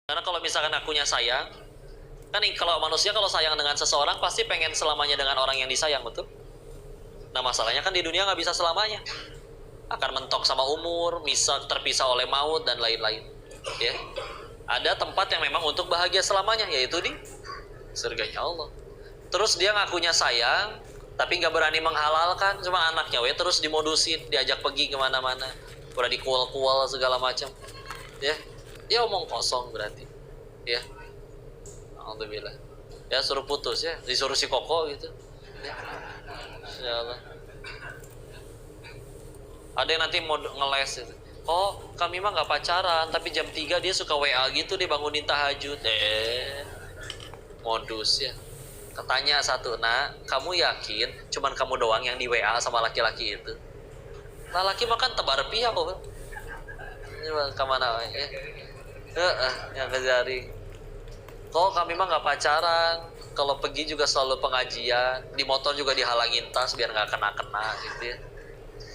Karena kalau misalkan akunya sayang, kan kalau manusia kalau sayang dengan seseorang pasti pengen selamanya dengan orang yang disayang, betul? Nah masalahnya kan di dunia nggak bisa selamanya. Akan mentok sama umur, bisa terpisah oleh maut dan lain-lain. Ya, ada tempat yang memang untuk bahagia selamanya, yaitu di surganya Allah. Terus dia ngakunya sayang, tapi nggak berani menghalalkan, cuma anaknya we terus dimodusin, diajak pergi kemana-mana, udah dikual-kual segala macam. Ya, ya omong kosong berarti. Ya, alhamdulillah. Ya suruh putus ya, disuruh si Koko gitu. Ya, insya Allah. Ada yang nanti mau ngeles gitu. Oh, kami mah nggak pacaran, tapi jam 3 dia suka WA gitu, dia bangunin tahajud. Modus ya. Katanya satu, nak, kamu yakin cuman kamu doang yang di WA sama laki-laki itu? Nah, laki makan tebar pihak kok. Ini kemana ya? Yang kejari. Kok kami mah nggak pacaran. Kalau pergi juga selalu pengajian. Di motor juga dihalangin tas biar nggak kena-kena gitu ya.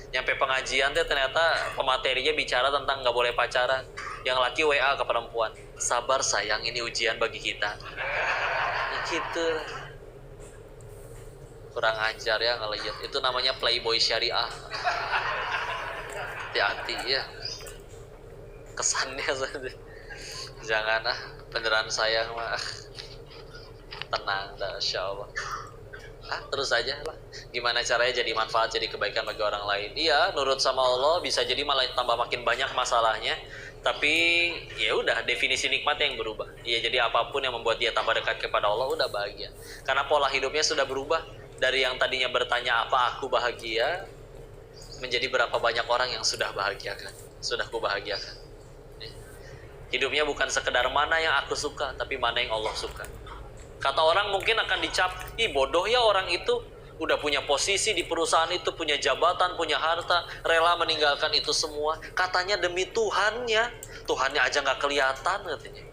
Nyampe pengajian tuh ternyata pematerinya bicara tentang nggak boleh pacaran. Yang laki WA ke perempuan. Sabar sayang, ini ujian bagi kita. Ya gitu. Kurang ajar ya ngeliat. Itu namanya playboy syariah. Hati-hati ya. Kesannya jangan beneran sayang mah. Tenang dah, insya Allah. Terus aja lah. Gimana caranya jadi manfaat, jadi kebaikan bagi orang lain. Iya, nurut sama Allah bisa jadi malah tambah makin banyak masalahnya. Tapi ya udah, definisi nikmat yang berubah. Iya, jadi apapun yang membuat dia tambah dekat kepada Allah udah bahagia. Karena pola hidupnya sudah berubah dari yang tadinya bertanya apa aku bahagia menjadi berapa banyak orang yang sudah bahagiakan, sudah ku bahagiakan. Hidupnya bukan sekedar mana yang aku suka, tapi mana yang Allah suka. Kata orang mungkin akan dicap, ih bodoh ya orang itu, udah punya posisi di perusahaan itu, punya jabatan, punya harta, rela meninggalkan itu semua. Katanya demi Tuhannya, Tuhannya aja gak kelihatan katanya.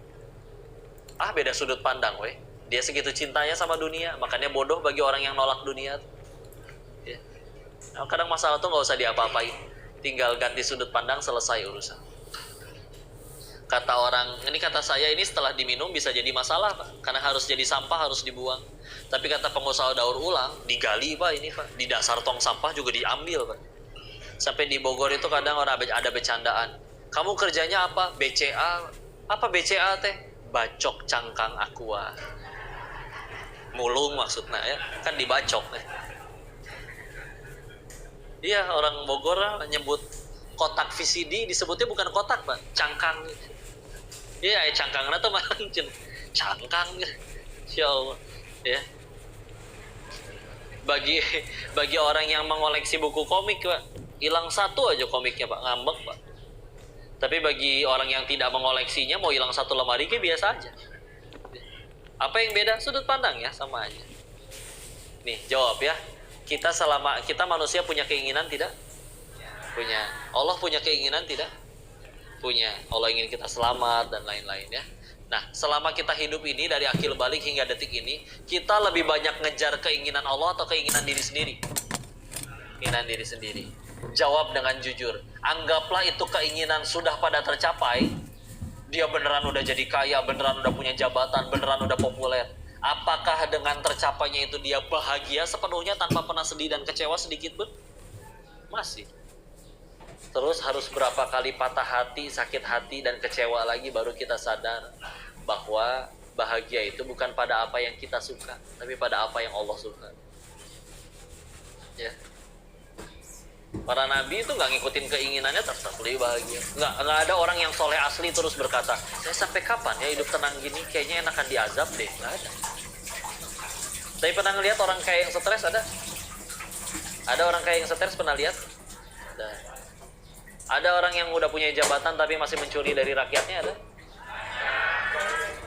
Beda sudut pandang weh. Dia segitu cintanya sama dunia, makanya bodoh bagi orang yang nolak dunia. Ya. Nah, kadang masalah tuh gak usah diapa-apain, tinggal ganti sudut pandang, selesai urusan. Kata orang, ini kata saya, ini setelah diminum bisa jadi masalah Pak, karena harus jadi sampah, harus dibuang. Tapi kata pengusaha daur ulang, digali Pak ini Pak, di dasar tong sampah juga diambil Pak. Sampai di Bogor itu kadang orang ada bercandaan, kamu kerjanya apa? BCA. Apa BCA teh? Bacok cangkang aqua. Mulung maksudnya ya, kan dibacok ya. Iya, orang Bogor nyebut kotak VCD disebutnya bukan kotak Pak, cangkang. Iya, cangkangnya tuh malah cangkang. Insya Allah ya. Bagi orang yang mengoleksi buku komik Pak, hilang satu aja komiknya Pak, ngambek Pak. Tapi bagi orang yang tidak mengoleksinya, mau hilang satu lemari ke biasa aja. Apa yang beda? Sudut pandang ya, sama aja. Nih jawab ya, kita manusia punya keinginan tidak? Punya. Allah punya keinginan tidak? Punya. Allah ingin kita selamat dan lain-lain ya. Nah, selama kita hidup ini dari akil balik hingga detik ini, kita lebih banyak ngejar keinginan Allah atau keinginan diri sendiri? Keinginan diri sendiri. Jawab dengan jujur. Anggaplah itu keinginan sudah pada tercapai. Dia beneran udah jadi kaya, beneran udah punya jabatan, beneran udah populer. Apakah dengan tercapainya itu dia bahagia sepenuhnya tanpa pernah sedih dan kecewa sedikit pun? Masih. Terus harus berapa kali patah hati, sakit hati, dan kecewa lagi baru kita sadar bahwa bahagia itu bukan pada apa yang kita suka, tapi pada apa yang Allah suka. Ya. Para nabi itu nggak ngikutin keinginannya terus lebih bahagia. Nggak ada orang yang soleh asli terus berkata, saya sampai kapan ya hidup tenang gini, kayaknya enakan diazab deh. Nggak ada. Tapi pernah ngeliat orang kaya yang stres ada? Ada orang kaya yang stres pernah lihat? Ada orang yang udah punya jabatan tapi masih mencuri dari rakyatnya ada?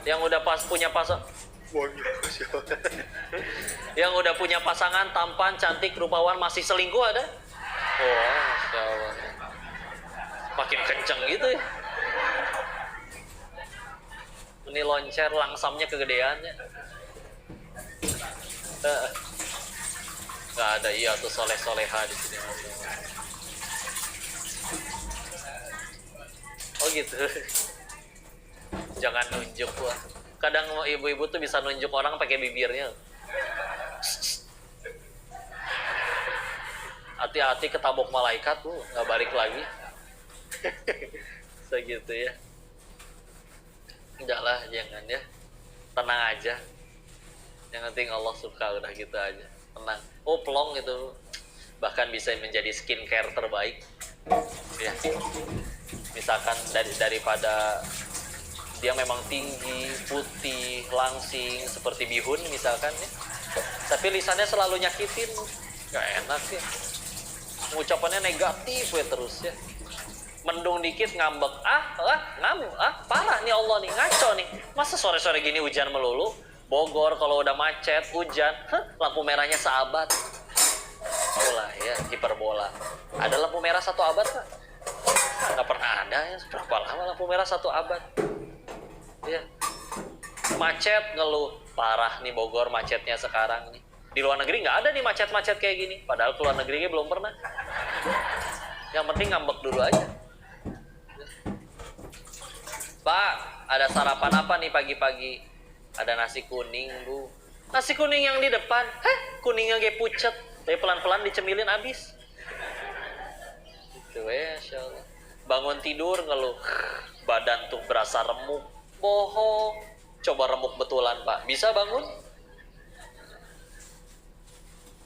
Yang udah punya pasangan, yang udah punya pasangan tampan, cantik, rupawan masih selingkuh ada? Masya Allah. Makin kenceng gitu ya. Ini loncer langsamnya kegedeannya. Gak ada, iya tuh soleh-soleha di sini. Oh gitu. Jangan nunjuk wah. Kadang ibu-ibu tuh bisa nunjuk orang pakai bibirnya. Hati-hati ketabok malaikat tuh, nggak balik lagi. Segitu ya. Udahlah, jangan ya. Tenang aja. Yang penting Allah suka, udah gitu aja. Tenang. Oh, plong itu bahkan bisa menjadi skincare terbaik. Ya. Misalkan daripada dia memang tinggi, putih, langsing seperti bihun misalkan ya. Tapi lisannya selalu nyakitin. Gak enak ya. Ucapannya negatif ya terus ya. Mendung dikit ngambek, ngamuk, parah nih Allah nih, ngaco nih. Masa sore-sore gini hujan melulu? Bogor kalau udah macet, hujan, lampu merahnya seabad. Bola ya, hiperbola. Ada lampu merah 1 abad Pak? Nggak pernah ada ya, berapa lama lampu merah 1 abad? Ya. Macet ngeluh, parah nih Bogor macetnya sekarang nih. Di luar negeri nggak ada nih macet-macet kayak gini, padahal ke luar negeri belum pernah. Yang penting ngambek dulu aja. Pak, ada sarapan apa nih pagi-pagi? Ada nasi kuning Bu. Nasi kuning yang di depan, kuningnya kayak pucet, tapi pelan-pelan dicemilin abis. Gitu ya, Insya Allah. Bangun tidur ngeluh, badan tuh berasa remuk. Bohong, coba remuk betulan Pak, bisa bangun?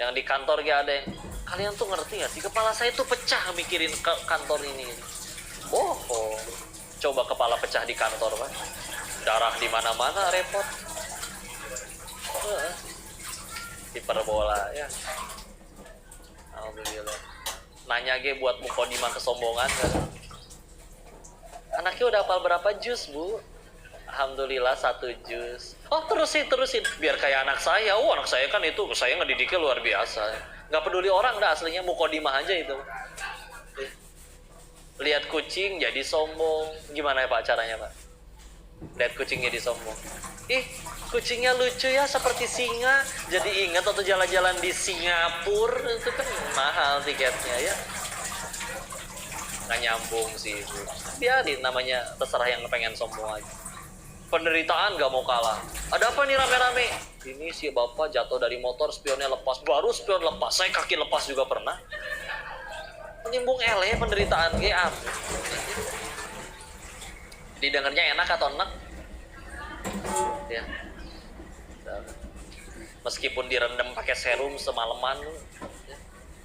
Yang di kantor gak ada yang, kalian tuh ngerti gak sih, kepala saya tuh pecah mikirin kantor ini. Bohong, coba kepala pecah di kantor Pak, darah di mana-mana repot. Hiperbola ya. Alhamdulillah. Nanya ge buat mukodimah kesombongan kan. Anaknya udah hafal berapa juz Bu? Alhamdulillah 1 juz. Oh terusin. Biar kayak anak saya. Oh anak saya kan itu, saya ngedidiknya luar biasa. Gak peduli orang dah aslinya, mukodimah aja itu. Lihat kucing jadi sombong. Gimana ya Pak caranya Pak? Lihat kucing jadi sombong. Kucingnya lucu ya seperti singa. Jadi ingat waktu jalan-jalan di Singapura itu kan mahal tiketnya ya. Nggak nyambung sih itu. Biarin, namanya terserah yang pengen sombong aja. Penderitaan gak mau kalah. Ada apa nih rame-rame? Ini si bapak jatuh dari motor, spionnya lepas. Baru spion lepas, saya kaki lepas juga pernah. Menimbung ele penderitaan didengarnya enak atau enak? Ya. Meskipun direndam pakai serum semalaman, ya.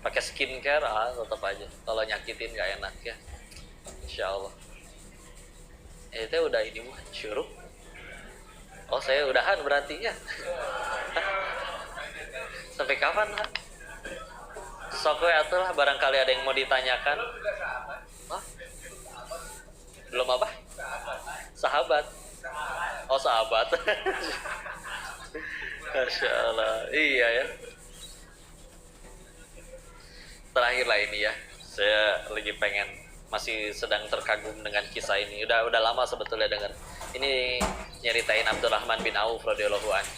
Pakai skincare, tetap aja. Kalau nyakitin gak enak ya. Insya Allah. Itu udah ini bukan syuruk. Oh saya udahan berarti ya. Sampai kapan lah? Sok atulah barangkali ada yang mau ditanyakan. Belum apa? Sahabat. Oh sahabat. Masya Allah. Iya ya. Terakhir lah ini ya. Saya lagi pengen, masih sedang terkagum dengan kisah ini. Udah lama sebetulnya dengar. Ini nyeritain Abdurrahman bin Auf radhiyallahu anhu.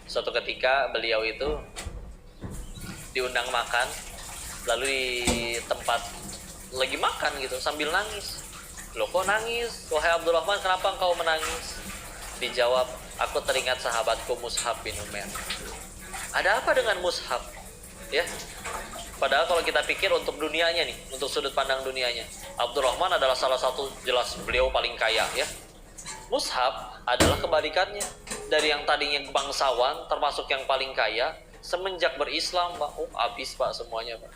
Suatu ketika beliau itu diundang makan, lalu di tempat lagi makan gitu sambil nangis. Loh kok nangis? Wahai Abdurrahman, kenapa engkau menangis? Dijawab, aku teringat sahabatku Mushab bin Umair. Ada apa dengan Mushab? Ya. Padahal kalau kita pikir untuk dunianya nih, untuk sudut pandang dunianya, Abdurrahman adalah salah satu, jelas beliau paling kaya ya. Mushab adalah kebalikannya. Dari yang tadinya bangsawan, termasuk yang paling kaya, semenjak berislam, Pak, habis Pak semuanya Pak.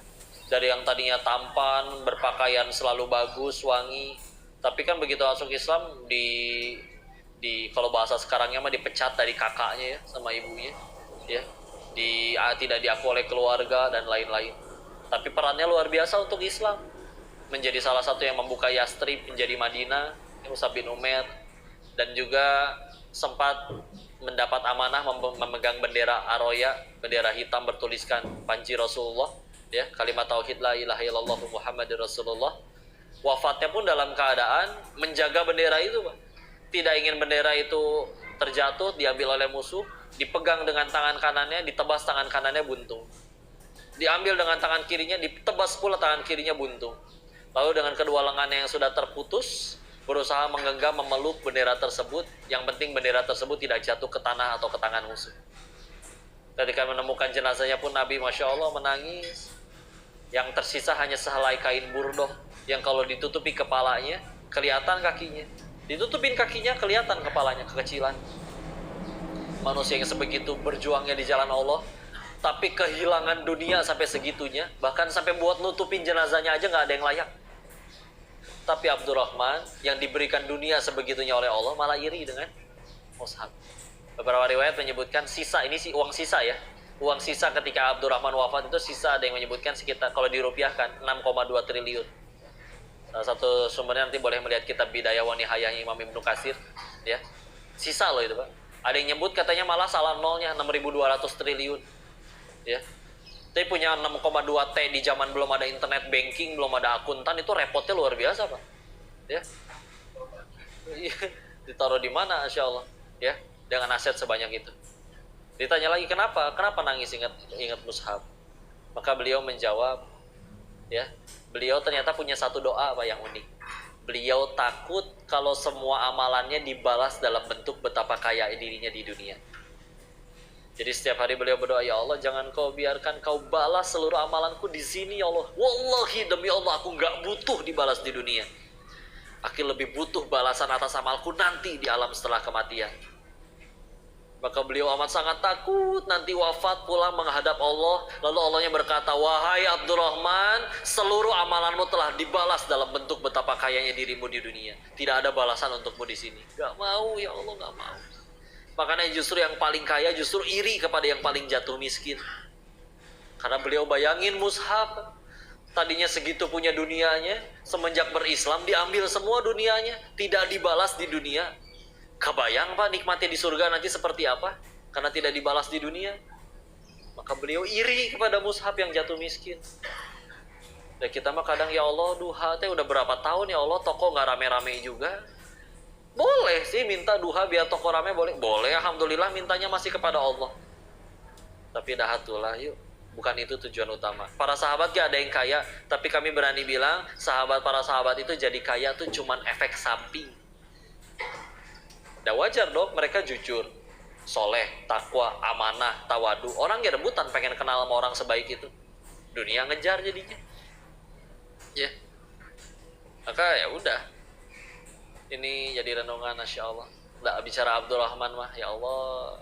Dari yang tadinya tampan, berpakaian selalu bagus, wangi, tapi kan begitu masuk Islam di kalau bahasa sekarangnya mah dipecat dari kakaknya ya sama ibunya ya, tidak diaku oleh keluarga dan lain-lain. Tapi perannya luar biasa untuk Islam, menjadi salah satu yang membuka Yastrib menjadi Madinah, Mus'ab bin Umair, dan juga sempat mendapat amanah memegang bendera Aroya, bendera hitam bertuliskan panji Rasulullah ya, kalimat tauhid la ilaha illallah Muhammadur Rasulullah. Wafatnya pun dalam keadaan menjaga bendera itu Pak. Tidak ingin bendera itu terjatuh, diambil oleh musuh, dipegang dengan tangan kanannya, ditebas tangan kanannya buntung. Diambil dengan tangan kirinya, ditebas pula tangan kirinya buntung. Lalu dengan kedua lengannya yang sudah terputus, berusaha menggenggam, memeluk bendera tersebut. Yang penting bendera tersebut tidak jatuh ke tanah atau ke tangan musuh. Ketika menemukan jenazahnya pun Nabi Masya Allah menangis. Yang tersisa hanya sehelai kain burdoh yang kalau ditutupi kepalanya kelihatan kakinya, ditutupin kakinya kelihatan kepalanya kekecilan. Manusia yang sebegitu berjuangnya di jalan Allah, tapi kehilangan dunia sampai segitunya, bahkan sampai buat nutupin jenazahnya aja nggak ada yang layak. Tapi Abdurrahman yang diberikan dunia sebegitunya oleh Allah malah iri dengan mushaf. Beberapa riwayat menyebutkan sisa, ini sih uang sisa ya. Uang sisa ketika Abdurrahman wafat itu sisa, ada yang menyebutkan sekitar, kalau dirupiahkan 6,2 triliun. Salah satu sumbernya nanti boleh melihat kitab Bidayah wa Nihayah Imam Ibnu Katsir ya. Sisa loh itu, Pak. Ada yang nyebut katanya malah salah nolnya 6.200 triliun. Ya. Tapi punya 6,2 T di zaman belum ada internet banking, belum ada akuntan, itu repotnya luar biasa, Pak. Ya. Ditaruh di mana, Insya Allah, ya, dengan aset sebanyak itu. Ditanya lagi kenapa nangis ingat mushaf. Maka beliau menjawab, ya, beliau ternyata punya satu doa, Pak, yang unik. Beliau takut kalau semua amalannya dibalas dalam bentuk betapa kaya dirinya di dunia. Jadi setiap hari beliau berdoa, ya Allah, jangan kau biarkan kau balas seluruh amalanku di sini, ya Allah. Wallahi, demi Allah, aku nggak butuh dibalas di dunia. Aku lebih butuh balasan atas amalku nanti di alam setelah kematian. Maka beliau amat sangat takut nanti wafat pulang menghadap Allah. Lalu Allahnya berkata, wahai Abdurrahman, seluruh amalanmu telah dibalas dalam bentuk betapa kayanya dirimu di dunia. Tidak ada balasan untukmu di sini. Gak mau, ya Allah, gak mau. Makanya justru yang paling kaya justru iri kepada yang paling jatuh miskin. Karena beliau bayangin mushaf, tadinya segitu punya dunianya, semenjak berislam diambil semua dunianya, tidak dibalas di dunia. Kebayang, Pak, nikmatnya di surga nanti seperti apa? Karena tidak dibalas di dunia. Maka beliau iri kepada mushaf yang jatuh miskin. Dan kita mah kadang, ya Allah, duha teh udah berapa tahun ya Allah, toko nggak rame-rame juga. Boleh sih minta duha biar toko rame, boleh. Boleh, alhamdulillah, mintanya masih kepada Allah. Tapi dahatulah, yuk. Bukan itu tujuan utama. Para sahabat gak ada yang kaya, tapi kami berani bilang, para sahabat itu jadi kaya tuh cuman efek samping. Udah wajar dong, mereka jujur, soleh, takwa, amanah, tawadu. Orang gak rebutan pengen kenal sama orang sebaik itu. Dunia ngejar jadinya. Ya. Maka ya udah. Ini jadi renungan, Masya Allah. Nggak bicara Abdurrahman mah, ya Allah.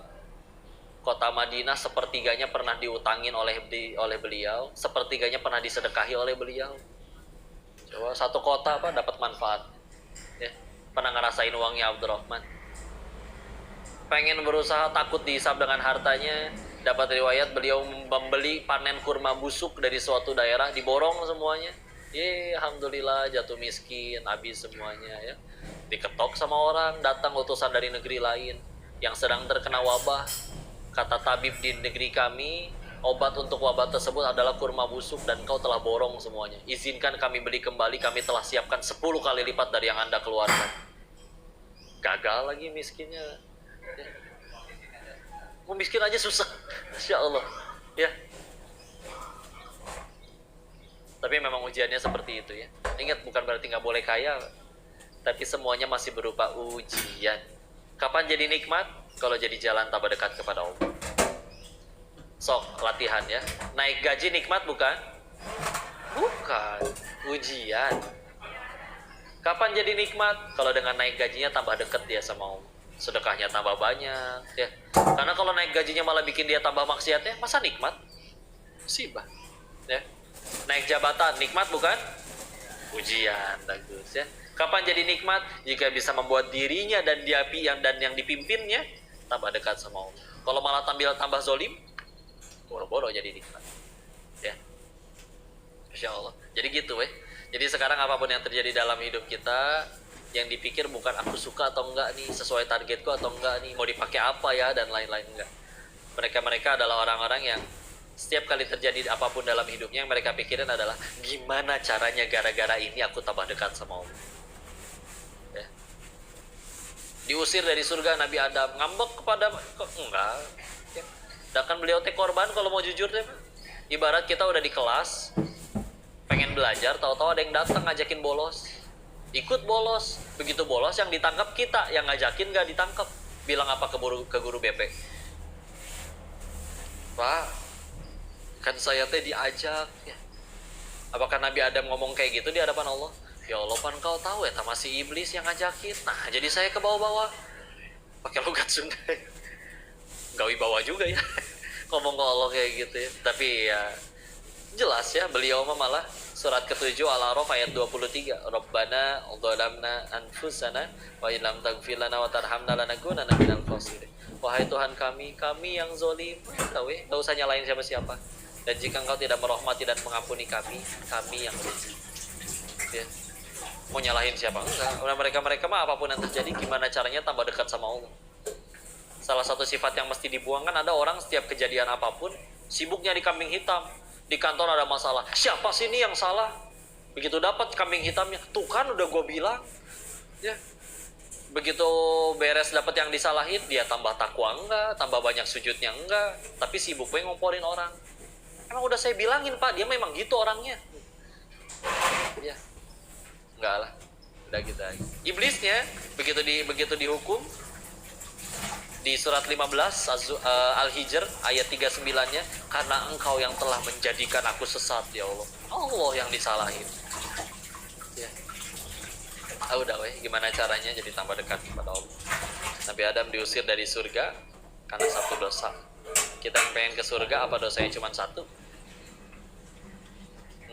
Kota Madinah sepertiganya pernah diutangin oleh beliau, sepertiganya pernah disedekahi oleh beliau. Coba satu kota apa dapat manfaat. Ya. Pernah ngerasain uangnya Abdurrahman. Pengen berusaha takut dihisab dengan hartanya, dapat riwayat beliau membeli panen kurma busuk dari suatu daerah, diborong semuanya. Alhamdulillah jatuh miskin, habis semuanya ya. Diketok sama orang, datang utusan dari negeri lain yang sedang terkena wabah. Kata tabib di negeri kami, obat untuk wabah tersebut adalah kurma busuk dan kau telah borong semuanya. Izinkan kami beli kembali, kami telah siapkan 10 kali lipat dari yang Anda keluarkan. Gagal lagi miskinnya. Ya. Mau miskin aja susah, Masya Allah. Ya. Tapi memang ujiannya seperti itu ya. Ingat, bukan berarti nggak boleh kaya, tapi semuanya masih berupa ujian. Kapan jadi nikmat? Kalau jadi jalan tambah dekat kepada Allah. Sok latihan ya. Naik gaji nikmat bukan? Bukan. Ujian. Kapan jadi nikmat? Kalau dengan naik gajinya tambah dekat dia sama Allah. Sedekahnya tambah banyak ya. Karena kalau naik gajinya malah bikin dia tambah maksiatnya, masa nikmat? Musibah ya. Naik jabatan nikmat bukan? Ujian. Bagus ya. Kapan jadi nikmat? Jika bisa membuat dirinya dan yang dipimpinnya tambah dekat sama Allah. Kalau malah tambah zolim, boro-boro jadi nikmat ya. Masya Allah. Jadi gitu Jadi sekarang apapun yang terjadi dalam hidup kita, yang dipikir bukan aku suka atau enggak nih, sesuai targetku atau enggak nih, mau dipakai apa ya, dan lain-lain, enggak. Mereka adalah orang-orang yang setiap kali terjadi apapun dalam hidupnya, yang mereka pikirin adalah gimana caranya gara-gara ini aku tambah dekat sama Allah. Ya. Diusir dari surga Nabi Adam, ngambek kepada enggak. Ya. Sedangkan beliau korban kalau mau jujur deh. Ibarat kita udah di kelas, pengen belajar, tahu-tahu ada yang datang ngajakin bolos. ikut bolos. Begitu bolos yang ditangkap kita, yang ngajakin nggak ditangkap. Bilang apa ke guru BP? Pak, kan saya teh diajak ya. Apakah Nabi Adam ngomong kayak gitu di hadapan Allah? Ya Allah, pan kau tahu ya, masih iblis yang ngajakin. Nah, jadi saya ke bawah-bawah. Pakai logat Sunda. Gak wibawa juga ya. Ngomong ke Allah kayak gitu ya. Tapi ya jelas ya, beliau malah surat ke-7 Al-A'raf ayat 23. Rabbana dhalamna anfusana wa illam taghfir lana wa tarhamna lanakunanna minal khasirin. Wahai Tuhan kami yang zalim. Tahu ya, enggak usah nyalain siapa-siapa. Dan jika Engkau tidak merahmati dan mengampuni kami yang rugi. Ya. Mau nyalahin siapa? Enggak. Mereka mah apapun yang terjadi, gimana caranya tambah dekat sama Allah. Salah satu sifat yang mesti dibuang kan, ada orang setiap kejadian apapun sibuknya di kambing hitam. Di kantor ada masalah, siapa sih ini yang salah? Begitu dapat kambing hitamnya, tuh kan udah gue bilang ya. Begitu beres dapat yang disalahin, dia tambah takwa enggak, tambah banyak sujudnya enggak, tapi sibuk banget ngomporin orang. Emang udah saya bilangin Pak, dia memang gitu orangnya ya. Enggak lah, udah gitu aja. Iblisnya begitu dihukum di surat 15 Al-Hijr ayat 39-nya, karena engkau yang telah menjadikan aku sesat ya Allah. Allah yang disalahin ya. Udah weh, gimana caranya jadi tambah dekat kepada Allah. Nabi Adam diusir dari surga karena satu dosa. Kita yang pengen ke surga, apa dosanya cuma satu?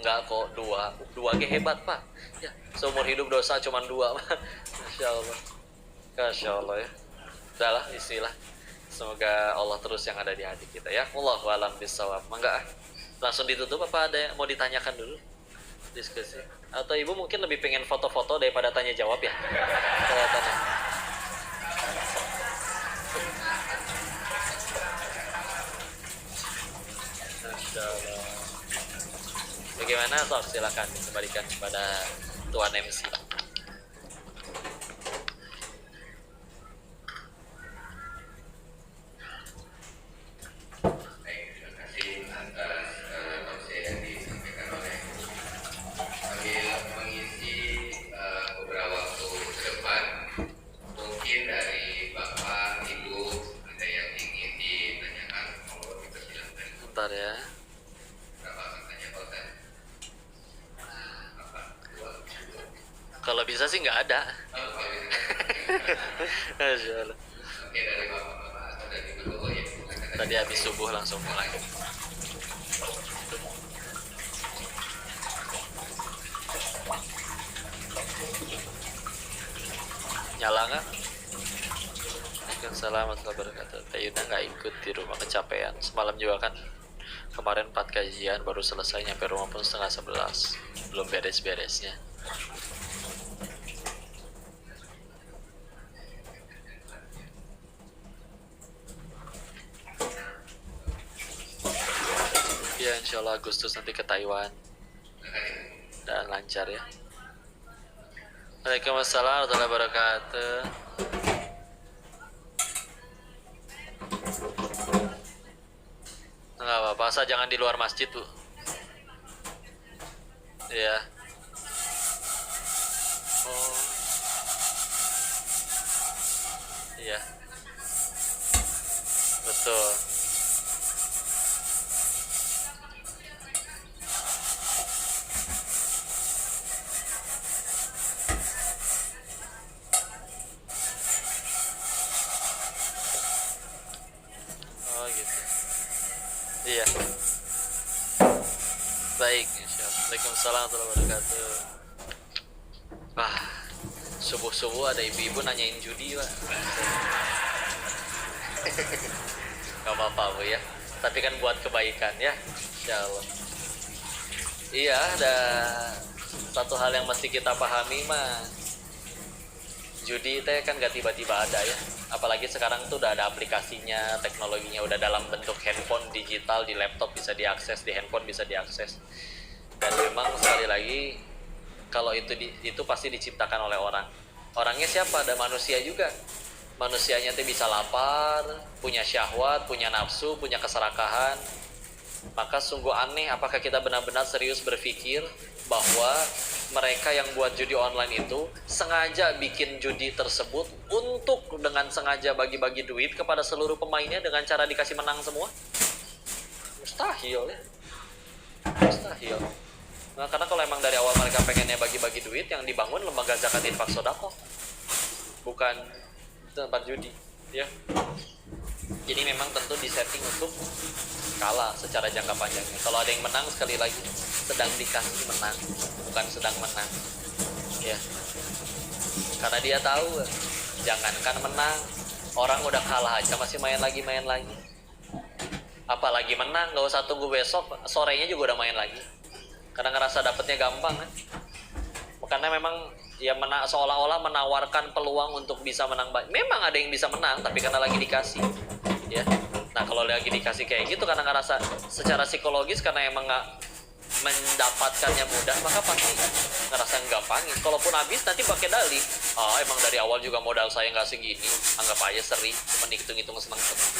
Enggak kok, dua ge hebat Pak ya. Seumur hidup dosa cuma 2. Masya Allah, Masya Allah ya. Udahlah, istilah. Semoga Allah terus yang ada di hati kita ya. Wallahu a'lam bishawab. Mangga langsung ditutup, apa ada yang mau ditanyakan dulu? Diskusi. Atau Ibu mungkin lebih pengen foto-foto daripada tanya jawab ya? Kelihatannya. Masya Allah. Bagaimana? Sok silakan dikembalikan kepada Tuan MC. Ya. Kalau bisa sih nggak ada. Tadi habis subuh langsung mulai. Nyala nggak? Assalamualaikum warahmatullahi wabarakatuh. Teh Yuna nggak ikut di rumah, kecapean. Semalam juga kan. Kemarin 4 kajian baru selesai, nyampe rumah pun setengah 11. Belum beres-beresnya. Ya insya Allah Agustus nanti ke Taiwan. Dan lancar ya. Waalaikumsalam warahmatullahi wabarakatuh. Nggak apa-apa, asal jangan di luar masjid Bu. Iya. Oh. Iya. Betul. Oh gitu. Iya. Baik, insyaallah. Waalaikumsalam warahmatullahi wabarakatuh. Wah, subuh-subuh ada ibu-ibu nanyain judi, Pak. Gak apa-apa Bu ya. Tapi kan buat kebaikan ya, insyaallah. Iya, ada satu hal yang mesti kita pahami mah. Judi teh kan gak tiba-tiba ada ya. Apalagi sekarang tuh udah ada aplikasinya, teknologinya udah dalam bentuk handphone digital, di laptop bisa diakses, di handphone bisa diakses. Dan memang sekali lagi kalau itu pasti diciptakan oleh orang. Orangnya siapa? Ada manusia juga. Manusianya tuh bisa lapar, punya syahwat, punya nafsu, punya keserakahan. Maka sungguh aneh apakah kita benar-benar serius berpikir bahwa mereka yang buat judi online itu sengaja bikin judi tersebut untuk dengan sengaja bagi-bagi duit kepada seluruh pemainnya dengan cara dikasih menang semua. Mustahil ya. Mustahil. Nah, karena kalau emang dari awal mereka pengennya bagi-bagi duit, yang dibangun lembaga zakat infak sodako, bukan tempat judi ya. Jadi memang tentu disetting untuk kalah secara jangka panjangnya. Kalau ada yang menang, sekali lagi sedang dikasih menang, bukan sedang menang ya. Karena dia tahu jangankan menang, orang udah kalah aja masih main lagi, apalagi menang. Gak usah tunggu besok, sorenya juga udah main lagi karena ngerasa dapetnya gampang kan. Karena memang ya seolah-olah menawarkan peluang untuk bisa menang. Memang ada yang bisa menang, tapi karena lagi dikasih ya. Nah kalau lagi dikasih kayak gitu karena ngerasa secara psikologis, karena emang nggak mendapatkannya mudah, maka pasti ngerasa gampangin. Kalaupun habis nanti pakai dalih, emang dari awal juga modal saya nggak segini, anggap aja seri, cuma hitung-hitung seneng-seneng.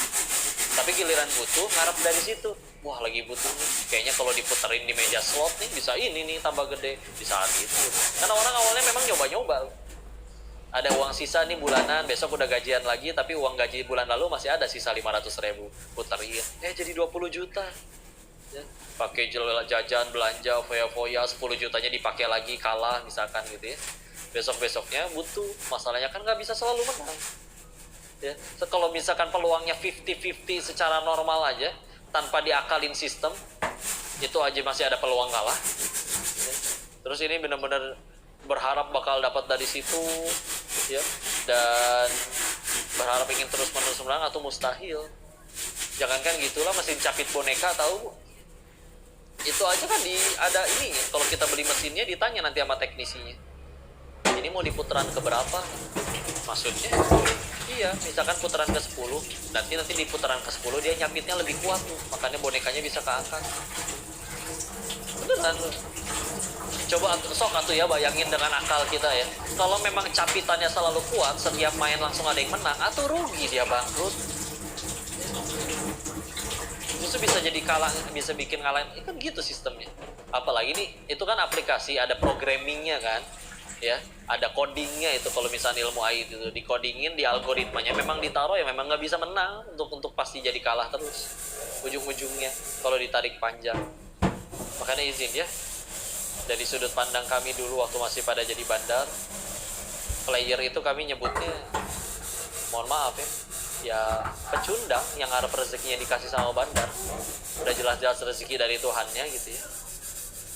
Tapi giliran butuh, ngarep dari situ, wah lagi butuh nih, kayaknya kalau diputerin di meja slot nih bisa ini nih tambah gede, bisa itu. Karena orang awalnya memang nyoba-nyoba, ada uang sisa nih bulanan, besok udah gajian lagi, tapi uang gaji bulan lalu masih ada sisa 500.000, puterin, jadi 20 juta ya. Pakai jajan, belanja, foya-foya, 10 jutanya dipakai lagi, kalah misalkan gitu ya. Besok-besoknya butuh, masalahnya kan nggak bisa selalu menang ya. Kalau misalkan peluangnya 50-50 secara normal aja, tanpa diakalin sistem, itu aja masih ada peluang kalah ya. Terus ini benar-benar berharap bakal dapat dari situ ya, dan berharap ingin terus-menerus menang, atau mustahil. Jangankan gitulah, mesin capit boneka tahu, itu aja kan ada ini, kalau kita beli mesinnya ditanya nanti sama teknisinya, ini mau di putaran keberapa maksudnya. Iya, misalkan putaran ke-10, nanti di putaran ke-10 dia nyapitnya lebih kuat tuh, makanya bonekanya bisa keangkat. Beneran loh. Coba sok atuh ya, bayangin dengan akal kita ya. Kalau memang capitannya selalu kuat, setiap main langsung ada yang menang, atau rugi dia bangkrut. Justru bisa jadi kalah, bisa bikin ngalahin. Itu kan gitu sistemnya. Apalagi nih, itu kan aplikasi, ada programmingnya kan. Ya, ada codingnya itu. Kalau misalnya ilmu IT itu dikodingin, di algoritmanya memang ditaruh ya memang nggak bisa menang untuk pasti jadi kalah terus ujung-ujungnya kalau ditarik panjang. Makanya izin ya, dari sudut pandang kami dulu waktu masih pada jadi bandar, player itu kami nyebutnya, mohon maaf ya pecundang yang harap rezekinya dikasih sama bandar. Udah jelas-jelas rezeki dari Tuhannya gitu ya.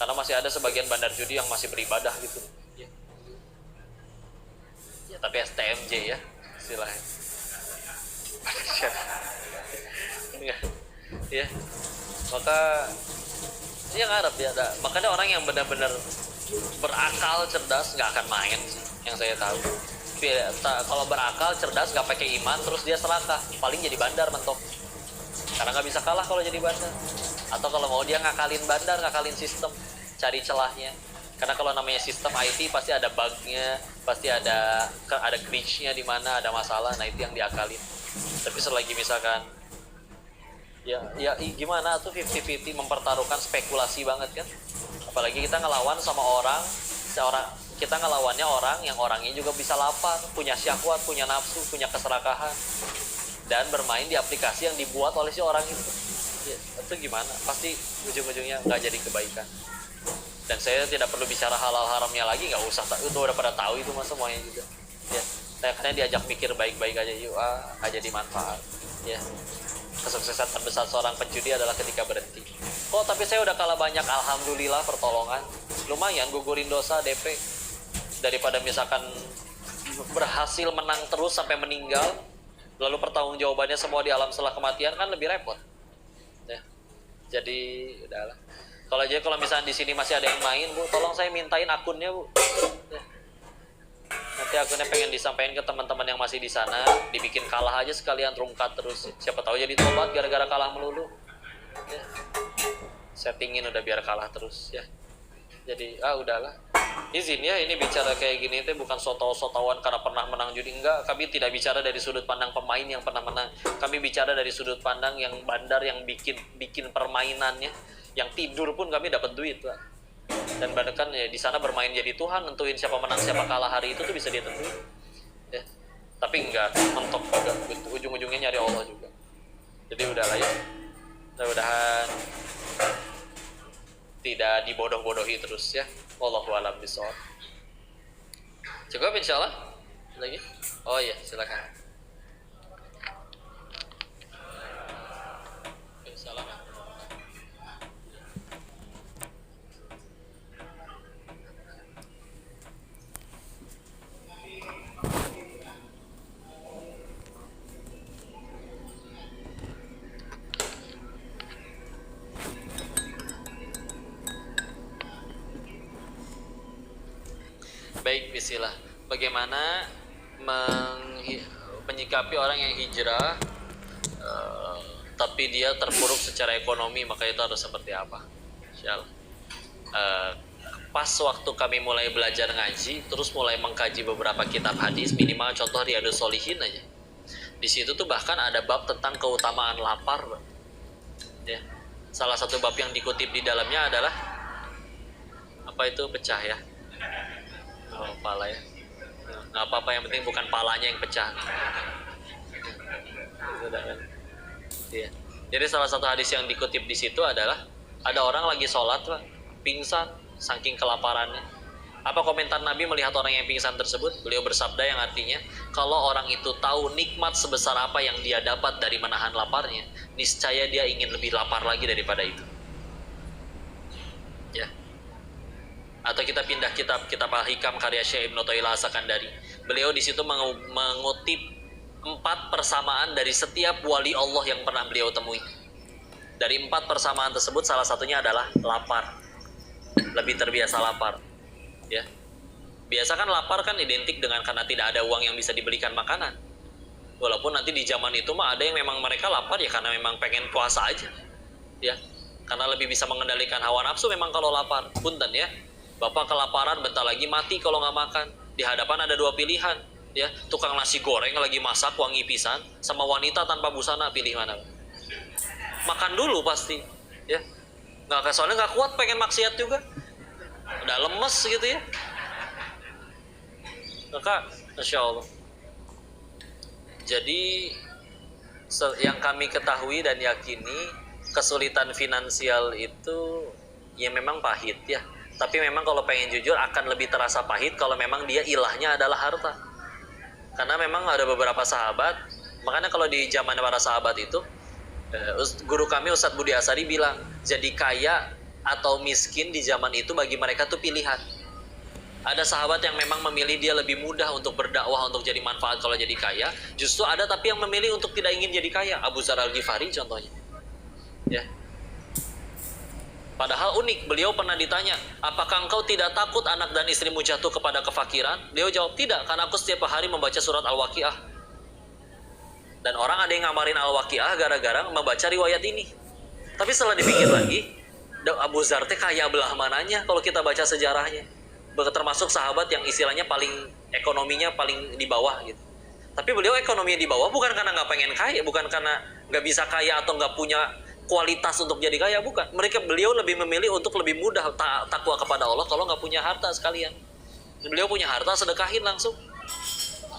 Karena masih ada sebagian bandar judi yang masih beribadah gitu ya, tapi STMJ ya istilahnya. Ya, maka dia ngarep ya, makanya orang yang benar-benar berakal cerdas nggak akan main sih, yang saya tahu. Kalau berakal cerdas nggak pakai iman, terus dia serakah, paling jadi bandar mentok, karena nggak bisa kalah kalau jadi bandar. Atau kalau mau dia ngakalin bandar, ngakalin sistem, cari celahnya. Karena kalau namanya sistem IT pasti ada bugnya, pasti ada glitchnya di mana, ada masalah. Nah itu yang diakalin. Tapi selagi misalkan ya gimana tuh 50-50, mempertaruhkan spekulasi banget kan. Apalagi kita ngelawan sama kita ngelawannya orang yang orangnya juga bisa lapar, punya syahwat, punya nafsu, punya keserakahan, dan bermain di aplikasi yang dibuat oleh si orang itu. Ya, itu gimana? Pasti ujung-ujungnya nggak jadi kebaikan. Dan saya tidak perlu bicara halal haramnya lagi, nggak usah, itu udah pada tahu itu mas semuanya juga. Ya, saya karena diajak mikir baik-baik aja, yuk aja dimanfaat. Ya, kesuksesan terbesar seorang penjudi adalah ketika berhenti. Tapi saya udah kalah banyak, alhamdulillah pertolongan. Lumayan gugurin dosa DP. Daripada misalkan berhasil menang terus sampai meninggal, lalu pertanggungjawabannya semua di alam setelah kematian, kan lebih repot. Ya, jadi udahlah. Kalau misalnya di sini masih ada yang main, Bu, tolong saya mintain akunnya, Bu. Ya. Nanti akunnya pengen disampaikan ke teman-teman yang masih di sana, dibikin kalah aja sekalian, rungkat terus. Siapa tahu jadi tobat gara-gara kalah melulu. Ya. Settingin udah biar kalah terus ya. Jadi udahlah. Izin ya, ini bicara kayak gini teh bukan sotawan karena pernah menang judi, enggak. Kami tidak bicara dari sudut pandang pemain yang pernah menang. Kami bicara dari sudut pandang yang bandar, yang bikin permainannya, yang tidur pun kami dapat duit, Pak. Dan bahkan ya di sana bermain jadi Tuhan, nentuin siapa menang siapa kalah hari itu tuh bisa dia tentuin. Ya. Tapi enggak mentok juga, ujung-ujungnya nyari Allah juga. Jadi udahlah ya. Mudah-mudahan tidak dibodoh-bodohi terus ya. Wallahu a'lam bishawab. Cukup insyaallah. Lagi? Oh iya, silakan. Salam. Baik, bismillah. Bagaimana menyikapi orang yang hijrah tapi dia terpuruk secara ekonomi, maka itu harus seperti apa? Insyaallah. Pas waktu kami mulai belajar ngaji, terus mulai mengkaji beberapa kitab hadis, minimal contoh Riyadhus Shalihin aja. Di situ tuh bahkan ada bab tentang keutamaan lapar, ya. Salah satu bab yang dikutip di dalamnya adalah apa itu pecah ya? Oh, pala ya. Nggak apa-apa, yang penting bukan palanya yang pecah. Iya. Jadi salah satu hadis yang dikutip di situ adalah ada orang lagi sholat, Pak, pingsan saking kelaparannya. Apa komentar Nabi melihat orang yang pingsan tersebut? Beliau bersabda yang artinya, kalau orang itu tahu nikmat sebesar apa yang dia dapat dari menahan laparnya, niscaya dia ingin lebih lapar lagi daripada itu. Ya. Atau kita pindah kitab Al-Hikam karya Syekh Ibnu Thaillah As-Sakandari. Beliau di situ mengutip 4 persamaan dari setiap wali Allah yang pernah beliau temui. Dari 4 persamaan tersebut salah satunya adalah lapar. Lebih terbiasa lapar. Ya. Biasa kan lapar kan identik dengan karena tidak ada uang yang bisa dibelikan makanan. Walaupun nanti di zaman itu mah ada yang memang mereka lapar ya karena memang pengen puasa aja. Ya. Karena lebih bisa mengendalikan hawa nafsu memang kalau lapar. Punten ya. Bapak kelaparan bentar lagi mati kalau nggak makan. Di hadapan ada 2 pilihan, ya, tukang nasi goreng lagi masak wangi pisan sama wanita tanpa busana, pilih mana? Makan dulu pasti, ya. Nggak, soalnya nggak kuat, pengen maksiat juga, udah lemes gitu ya. Maka, Masya Allah. Jadi yang kami ketahui dan yakini, kesulitan finansial itu ya memang pahit ya. Tapi memang kalau pengen jujur akan lebih terasa pahit kalau memang dia ilahnya adalah harta. Karena memang ada beberapa sahabat, makanya kalau di zaman para sahabat itu, guru kami Ustadz Budi Asari bilang, jadi kaya atau miskin di zaman itu bagi mereka tuh pilihan. Ada sahabat yang memang memilih dia lebih mudah untuk berdakwah, untuk jadi manfaat kalau jadi kaya. Justru ada tapi yang memilih untuk tidak ingin jadi kaya. Abu Dzar Al-Ghifari contohnya. Ya. Padahal unik, beliau pernah ditanya, apakah engkau tidak takut anak dan istrimu jatuh kepada kefakiran? Beliau jawab, tidak, karena aku setiap hari membaca surat Al-Waqiah. Dan orang ada yang ngamarin Al-Waqiah gara-gara membaca riwayat ini. Tapi setelah dipikir lagi, Abu Dzar teh kaya belah mananya kalau kita baca sejarahnya. Termasuk sahabat yang istilahnya paling ekonominya paling di bawah gitu. Tapi beliau ekonominya di bawah bukan karena nggak pengen kaya, bukan karena nggak bisa kaya atau nggak punya kualitas untuk jadi kaya, bukan. Beliau lebih memilih untuk lebih mudah takwa kepada Allah kalau nggak punya harta sekalian. Beliau punya harta, sedekahin langsung.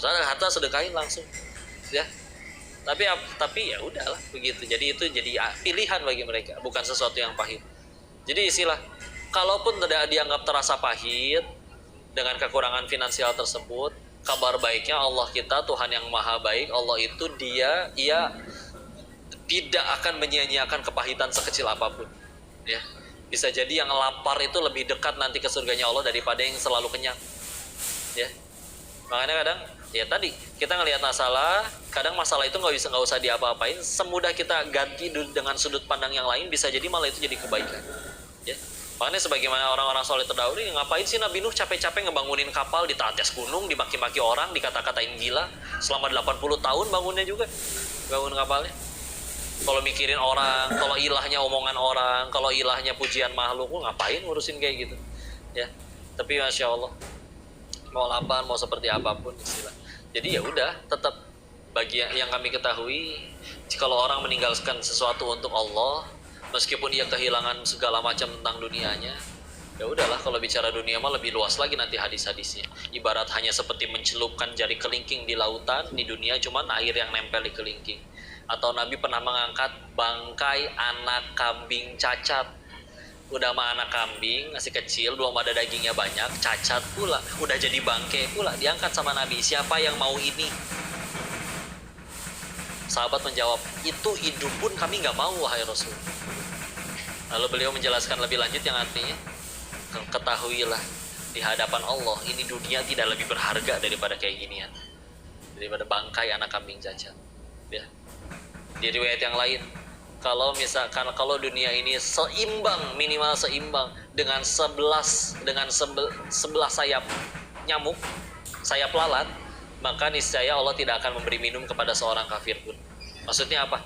Harta sedekahin langsung. Ya. Tapi ya udahlah begitu. Jadi itu jadi pilihan bagi mereka, bukan sesuatu yang pahit. Jadi istilah, kalaupun tidak dianggap terasa pahit dengan kekurangan finansial tersebut, kabar baiknya Allah kita, Tuhan yang maha baik, Allah itu ia tidak akan menyia-nyiakan kepahitan sekecil apapun, ya. Bisa jadi yang lapar itu lebih dekat nanti ke surganya Allah daripada yang selalu kenyang, ya. Makanya kadang ya tadi kita ngelihat masalah, kadang masalah itu nggak usah diapa-apain, semudah kita ganti dengan sudut pandang yang lain, bisa jadi malah itu jadi kebaikan, ya. Makanya sebagaimana orang-orang soleh terdahulu, ngapain sih Nabi Nuh capek-capek ngebangunin kapal di atas gunung, dimaki-maki orang, dikata-katain gila selama 80 tahun bangunnya juga, bangun kapalnya. Kalau mikirin orang, kalau ilahnya omongan orang, kalau ilahnya pujian makhluk, ngapain ngurusin kayak gitu, ya. Tapi masya Allah, mau lapar mau seperti apapun istilah. Jadi ya udah, tetap bagi yang kami ketahui, kalau orang meninggalkan sesuatu untuk Allah, meskipun ia kehilangan segala macam tentang dunianya, ya udahlah. Kalau bicara dunia mah lebih luas lagi nanti hadis-hadisnya. Ibarat hanya seperti mencelupkan jari kelingking di lautan, di dunia cuman air yang nempel di kelingking. Atau Nabi pernah mengangkat bangkai anak kambing cacat. Udah mah anak kambing masih kecil, belum ada dagingnya banyak, cacat pula, udah jadi bangke pula, diangkat sama Nabi. Siapa yang mau ini? Sahabat menjawab, itu hidup pun kami nggak mau wahai Rasul. Lalu beliau menjelaskan lebih lanjut yang artinya, ketahuilah di hadapan Allah ini dunia tidak lebih berharga daripada kayak ginian, daripada bangkai anak kambing cacat. Ya. Di riwayat yang lain, kalau misalkan kalau dunia ini seimbang, minimal seimbang dengan 11 sayap nyamuk, sayap lalat, maka niscaya Allah tidak akan memberi minum kepada seorang kafir pun. Maksudnya apa?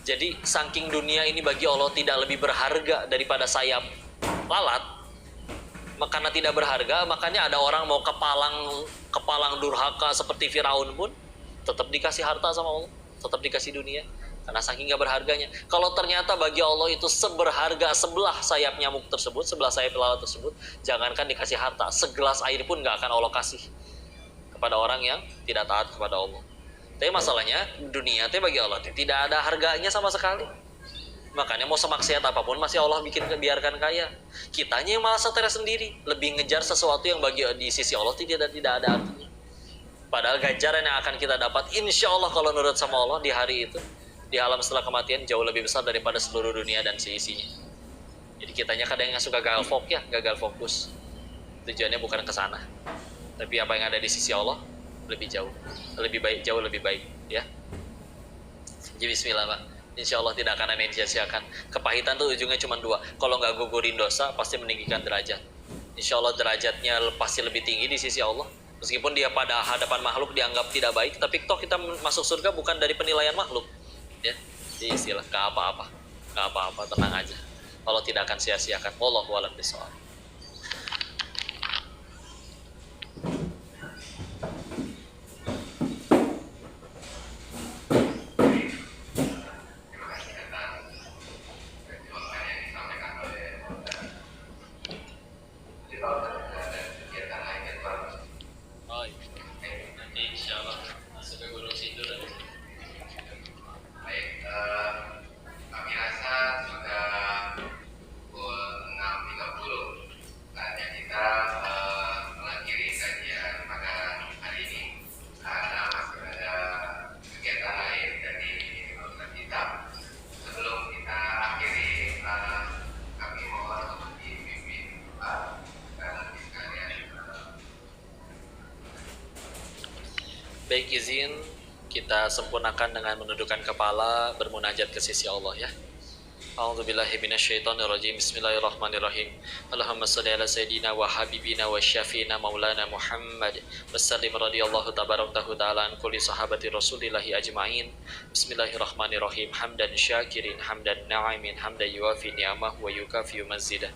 Jadi saking dunia ini bagi Allah tidak lebih berharga daripada sayap lalat, karena tidak berharga, makanya ada orang mau kepalang durhaka seperti Firaun pun tetap dikasih harta sama Allah, tetap dikasih dunia, karena saking gak berharganya. Kalau ternyata bagi Allah itu seberharga sebelah sayap nyamuk tersebut, sebelah sayap lalat tersebut, jangankan dikasih harta, segelas air pun gak akan Allah kasih kepada orang yang tidak taat kepada Allah. Tapi masalahnya dunia itu bagi Allah tidak ada harganya sama sekali. Makanya mau semaksiat apapun masih Allah biarkan kaya. Kitanya yang malah stres sendiri, lebih ngejar sesuatu yang bagi di sisi Allah tidak ada artinya. Padahal ganjaran yang akan kita dapat insya Allah kalau nurut sama Allah di hari itu, di alam setelah kematian, jauh lebih besar daripada seluruh dunia dan seisinya. Jadi kitanya kadang yang suka gagal fokus. Tujuannya bukan ke sana, tapi apa yang ada di sisi Allah lebih jauh lebih baik ya. Jadi bismillah Pak, insya Allah tidak akan ada yang sia-siakan. Kepahitan tuh ujungnya cuma dua, kalau nggak gugurin dosa pasti meninggikan derajat. Insya Allah derajatnya pasti lebih tinggi di sisi Allah, meskipun dia pada hadapan makhluk dianggap tidak baik, tapi toh kita masuk surga bukan dari penilaian makhluk ya. Jadi istilah nggak apa-apa, tenang aja, Allah tidak akan sia-siakan. Wallahu a'lam bishawab. Baik, izin kita sempurnakan dengan menundukkan kepala, bermunajat ke sisi Allah ya. A'udzubillahi minasyaitonirrajim. Bismillahirrahmanirrahim. Allahumma shalli ala sayyidina wa habibina wa syafiina maulana Muhammad wasallim radhiyallahu tabarakahu ta'ala an kulli sahabati rasulillahi ajma'in. Bismillahirrahmanirrahim. Hamdan syakirin, hamdan na'imin, hamdan yuafi ni'amahu wa yukafi mazidah.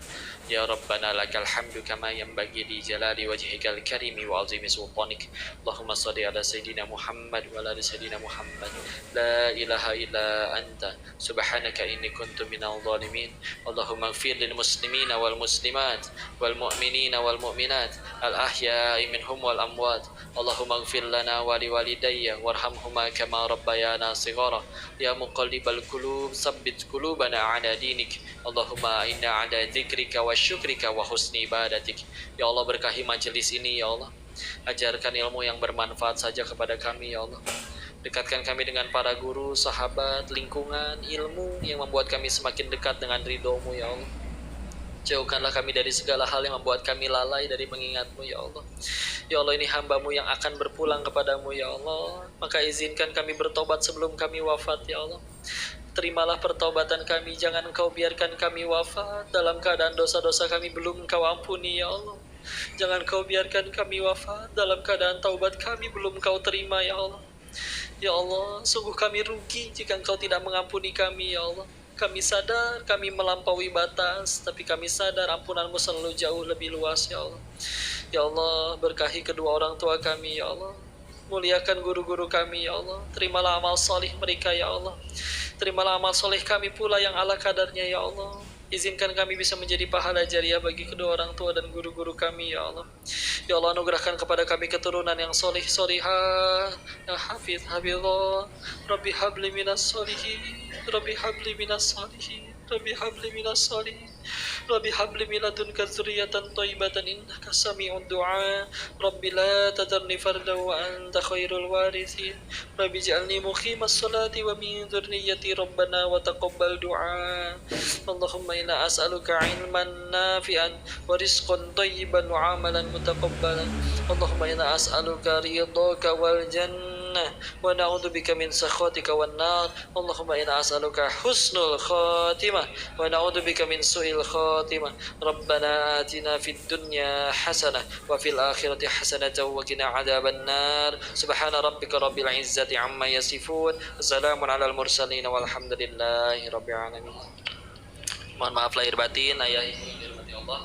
Ya Rabbana lakal hamdu kama yanbaghi li jalali wajhikal karimi wa azimi sultanik. Allahumma shalli ala sayyidina Muhammad wa ala sayyidina Muhammad. La ilaha illa anta subhanaka inni kuntu minal zalimin. Allahumma ighfir lil muslimina wal muslimat wal mu'minina wal mu'minat al ahya'i minhum wal amwat. Allahumma ighfir lana wa li walidayya warhamhuma kama rabbayana shighara. Ya muqallibal qulub tsabbit qulubana ala dinik. Allahumma inna ala dzikrika wa syukrika wa husni ibadatik. Ya Allah, berkahi majelis ini ya Allah. Ajarkan ilmu yang bermanfaat saja kepada kami ya Allah. Dekatkan kami dengan para guru, sahabat, lingkungan, ilmu yang membuat kami semakin dekat dengan ridho-Mu ya Allah. Jauhkanlah kami dari segala hal yang membuat kami lalai dari mengingat-Mu ya Allah. Ya Allah, ini hamba-Mu yang akan berpulang kepadamu ya Allah. Maka izinkan kami bertobat sebelum kami wafat ya Allah. Terimalah pertobatan kami, jangan Engkau biarkan kami wafat dalam keadaan dosa-dosa kami belum Engkau ampuni ya Allah. Jangan Engkau biarkan kami wafat dalam keadaan taubat kami belum Engkau terima ya Allah. Ya Allah, sungguh kami rugi jika Engkau tidak mengampuni kami ya Allah. Kami sadar kami melampaui batas, tapi kami sadar ampunan-Mu selalu jauh lebih luas, ya Allah. Ya Allah, berkahi kedua orang tua kami, ya Allah. Muliakan guru-guru kami, ya Allah. Terimalah amal soleh mereka, ya Allah. Terimalah amal soleh kami pula yang ala kadarnya, ya Allah. Izinkan kami bisa menjadi pahala jariah bagi kedua orang tua dan guru-guru kami, ya Allah. Ya Allah, anugerahkan kepada kami keturunan yang soleh solihah, yang hafid hafidhah. Rabbi habli minas solihin, Rabbi habli minas solihin, Rabbi habli minas solihin, Rabbi habli min ladunka dzurriyyatan thayyibatan innaka sami'ud du'a. Rabbi la tadarni fardan wa anta khairul warithin. Rabbi ij'alni muqimas salati wa min dzurriyyati rabbana wa taqabbal du'a. Allahumma inna as'aluka 'ilman nafi'an wa rizqan thayyiban wa 'amalan mutaqabbalan. Allahumma inna as'aluka ridhaka wal jannah wa na'udzubika min sakhatika wan nar. Allahumma inna as'aluka husnul khatimah wa na'udzubika min su'il khatimah. Rabbana atina fid dunya hasanah wa fil akhirati hasanah wa qina adzaban nar. Subhana rabbika rabbil izzati amma yasifun. Assalamun alal mursalin walhamdulillahi rabbil alamin. Mohon maaf lahir batin, ayah ibu yang dirahmati Allah.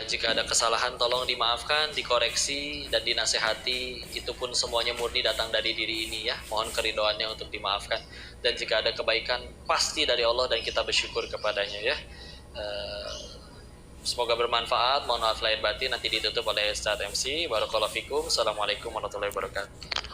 Jika ada kesalahan tolong dimaafkan, dikoreksi, dan dinasehati. Itu pun semuanya murni datang dari diri ini, ya. Mohon keridoannya untuk dimaafkan. Dan jika ada kebaikan pasti dari Allah dan kita bersyukur kepadanya, ya. Semoga bermanfaat. Mohon maaf lahir batin. Nanti ditutup oleh Ustaz MC. Barakallahu fikum. Assalamualaikum warahmatullahi wabarakatuh.